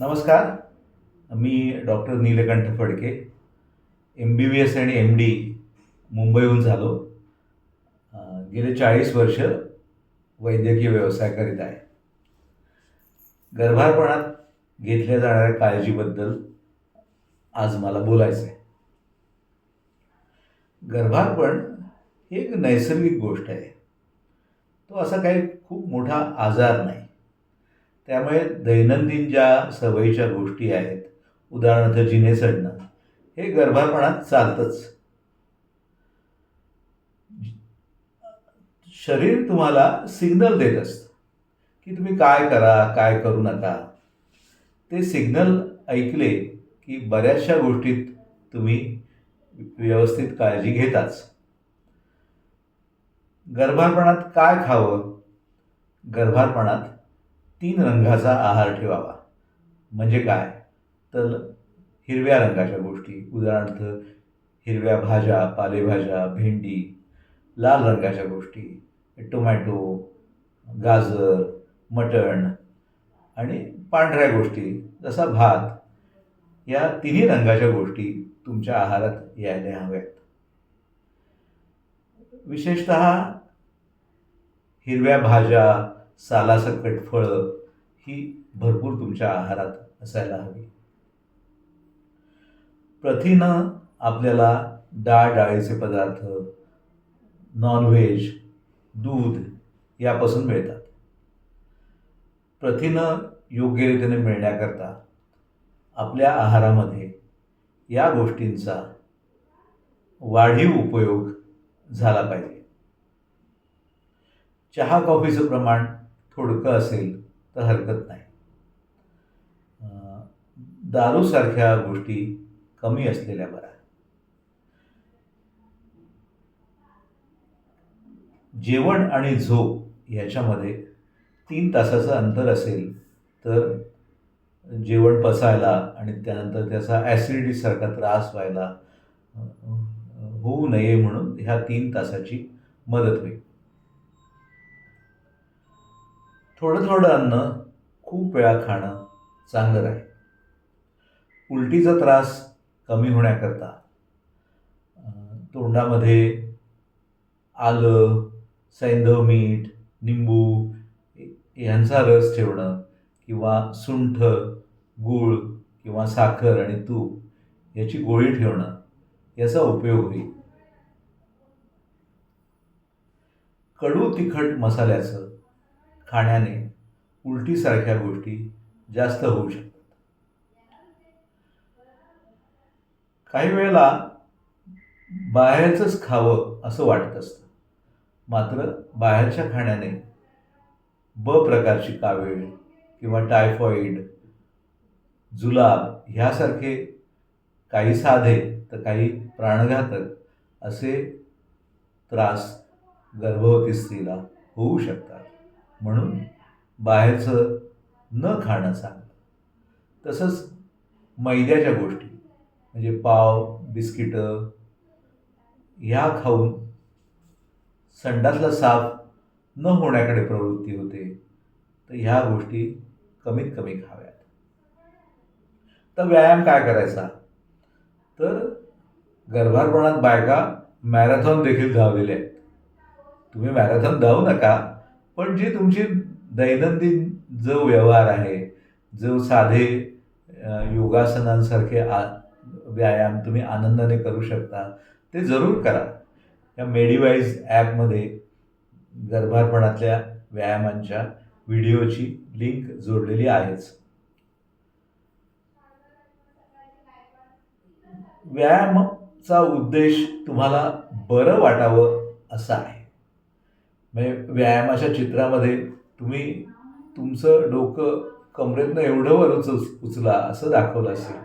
नमस्कार. मी doctor Nilkanth Phadke, MBBS आणि MD मुंबईहून झालो. अ, गेले 40 वर्ष वैद्यकीय व्यवसाय करीत आहे. गर्भारपणात घेतल्या जाणाऱ्या काळजीबद्दल आज मला बोलायचं आहे. गर्भारपण ही एक नैसर्गिक गोष्ट आहे. तो असा काही खूप मोठा आजार नाही. त्यामुळे दैनंदिन ज्या सवयीच्या गोष्टी आहेत, उदाहरणार्थ जिने चढणं, हे गर्भारपणात चालतंच. शरीर तुम्हाला सिग्नल देत असतं की तुम्ही काय करा, काय करू नका. ते सिग्नल ऐकले की बऱ्याचशा गोष्टीत तुम्ही व्यवस्थित काळजी घेताच. गर्भारपणात काय खावं? गर्भारपणात 3 रंगाचा आहार ठेवावा. म्हणजे काय? तर हिरव्या रंगाच्या गोष्टी, उदाहरणार्थ हिरव्या भाज्या, पालेभाज्या, भेंडी, लाल रंगाच्या गोष्टी, टोमॅटो, गाजर, मटण आणि पांढऱ्या गोष्टी जसा भात, या तिन्ही रंगाच्या गोष्टी तुमच्या आहारात यायला हव्यात. विशेषतः हिरव्या भाज्या, सालासकट फळं ही भरपूर तुमच्या आहारात असायला हवी. प्रथिनं आपल्याला डाळीचे पदार्थ, नॉनव्हेज, दूध यापासून मिळतात. प्रथिनं योग्य रीतीने मिळण्याकरता आपल्या आहारामध्ये या गोष्टींचा वाढीव उपयोग झाला पाहिजे. चहा कॉफीचं प्रमाण थोडकं असेल तर हरकत नाही. दारूसारख्या गोष्टी कमी असलेल्या बऱ्या. जेवण आणि झोप याच्यामध्ये 3 तासाचं अंतर असेल तर जेवण पचायला आणि त्यानंतर त्याचा ॲसिडिटीसारखा त्रास व्हायला होऊ नये म्हणून ह्या 3 तासाची मदत होईल. थोडं थोडं अन्न खूप वेळा खाणं चांगलं राहील. उलटीचा त्रास कमी होण्याकरता तोंडामध्ये आलं, सैंधव मीठ, निंबू यांचा रस ठेवणं किंवा सुंठ, गूळ किंवा साखर आणि तूप याची गोळी ठेवणं याचा उपयोग होईल. कडू तिखट मसाल्याचं खाण्याने उलटीसारख्या गोष्टी जास्त होऊ शकतात. काही वेळेला बाहेरचंच खावं असं वाटत असतं. मात्र बाहेरच्या खाण्याने ब प्रकारची कावीळ किंवा टायफॉईड, जुलाब ह्यासारखे काही साधे तर काही प्राणघातक असे त्रास गर्भवती स्त्रीला होऊ शकतात. म्हणून बाहेरचं न खाणं चांगलं. तसंच मैद्याच्या गोष्टी म्हणजे पाव, बिस्किटं ह्या खाऊन संडासला साफ न होण्याकडे प्रवृत्ती होते. तर ह्या गोष्टी कमीत कमी खाव्यात. तर व्यायाम काय करायचा? तर गर्भारपणात बायका मॅरेथॉन देखील धावलेल्या आहेत. तुम्ही मॅरेथॉन धावू नका, पण जी तुमची दैनंदिन जो व्यवहार आहे, जो साधे योगासनांसारखे व्यायाम तुम्ही आनंदाने करू शकता ते जरूर करा. या मेडिवाईज ॲपमध्ये गर्भारपणातल्या व्यायामांच्या व्हिडिओची लिंक जोडलेली आहेच. व्यायामाचा उद्देश तुम्हाला बरं वाटावं असा आहे. म्हणजे व्यायामाच्या चित्रामध्ये तुम्ही तुमचं डोकं कमरेतनं एवढं वर उचला असं दाखवलं असेल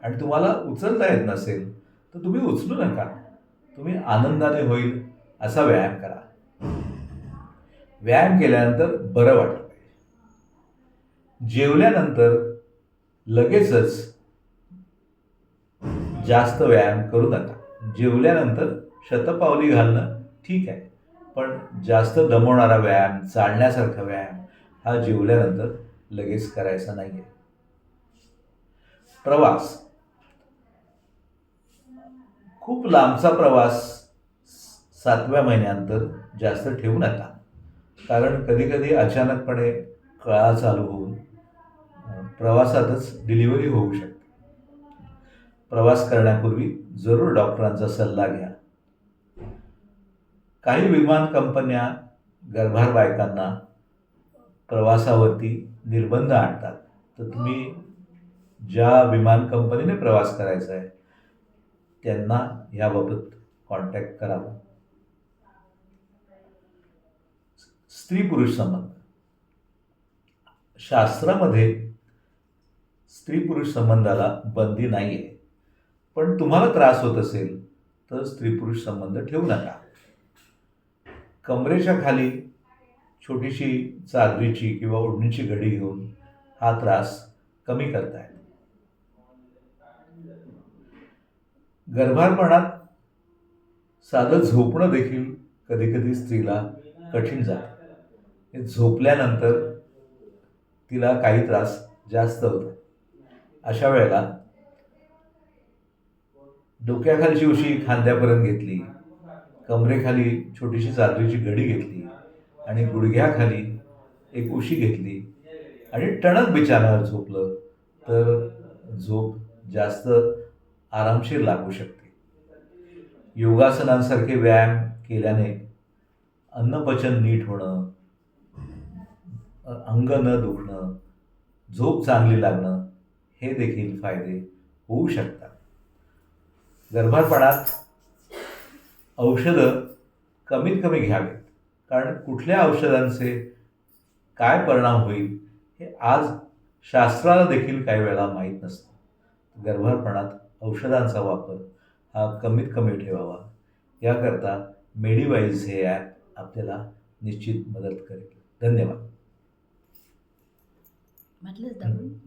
आणि तुम्हाला उचलता येत नसेल तर तुम्ही उचलू नका. तुम्ही आनंदाने होईल असा व्यायाम करा. व्यायाम केल्यानंतर बरं वाटलं पाहिजे. जेवल्यानंतर लगेचच जास्त व्यायाम करू नका. जेवल्यानंतर शतपावली घालणं ठीक आहे, पण जास्त दमवणारा व्यायाम, चालण्यासारखा व्यायाम हा जेवल्यानंतर लगेच करायचा नाही आहे. प्रवास, खूप लांबचा प्रवास 7व्या महिन्यानंतर जास्त ठेवू नका. कारण कधी-कधी अचानकपणे कळा चालू होऊन प्रवासातच डिलिव्हरी होऊ शकते. प्रवास करण्यापूर्वी जरूर डॉक्टरांचा सल्ला घ्या. काही विमान कंपन्या गर्भार बायकांना प्रवासावरती निर्बंध आणतात. तर तुम्ही ज्या विमान कंपनीने प्रवास करायचा आहे त्यांना याबाबत कॉन्टॅक्ट करावा. स्त्री-पुरुष संबंध, शास्त्रामध्ये स्त्री-पुरुष संबंधाला बंदी नाही आहे. पण तुम्हाला त्रास होत असेल तर स्त्री-पुरुष संबंध ठेवू नका. कमरेच्या खाली छोटीशी चादरीची किंवा ओढणीची घडी घेऊन हा त्रास कमी करता येतो. गर्भारपणात साधं झोपणं देखील कधीकधी स्त्रीला कठीण जातं. हे झोपल्यानंतर तिला काही त्रास जास्त होतो. अशा वेळेला डोक्याखालची उशी खांद्यापर्यंत घेतली, कमरेखाली छोटीशी चादरीची घडी घेतली आणि गुडघ्याखाली एक उशी घेतली आणि टणक बिछाण्यावर झोपलं तर झोप जास्त आरामशीर लागू शकते. योगासनांसारखे व्यायाम केल्याने अन्नपचन नीट होणं, अंग न दुखणं, झोप चांगली लागणं हे देखील फायदे होऊ शकतात. गर्भारपणात औषधं कमीत कमी घ्यावीत. कारण कुठल्या औषधांचे काय परिणाम होईल हे आज शास्त्राला देखील काही वेळा माहीत नसतं. गर्भारपणात औषधांचा वापर हा कमीत कमी ठेवावा. याकरता मेडिवाईज हे ॲप आपल्याला निश्चित मदत करेल. धन्यवाद. म्हटलंच दाबून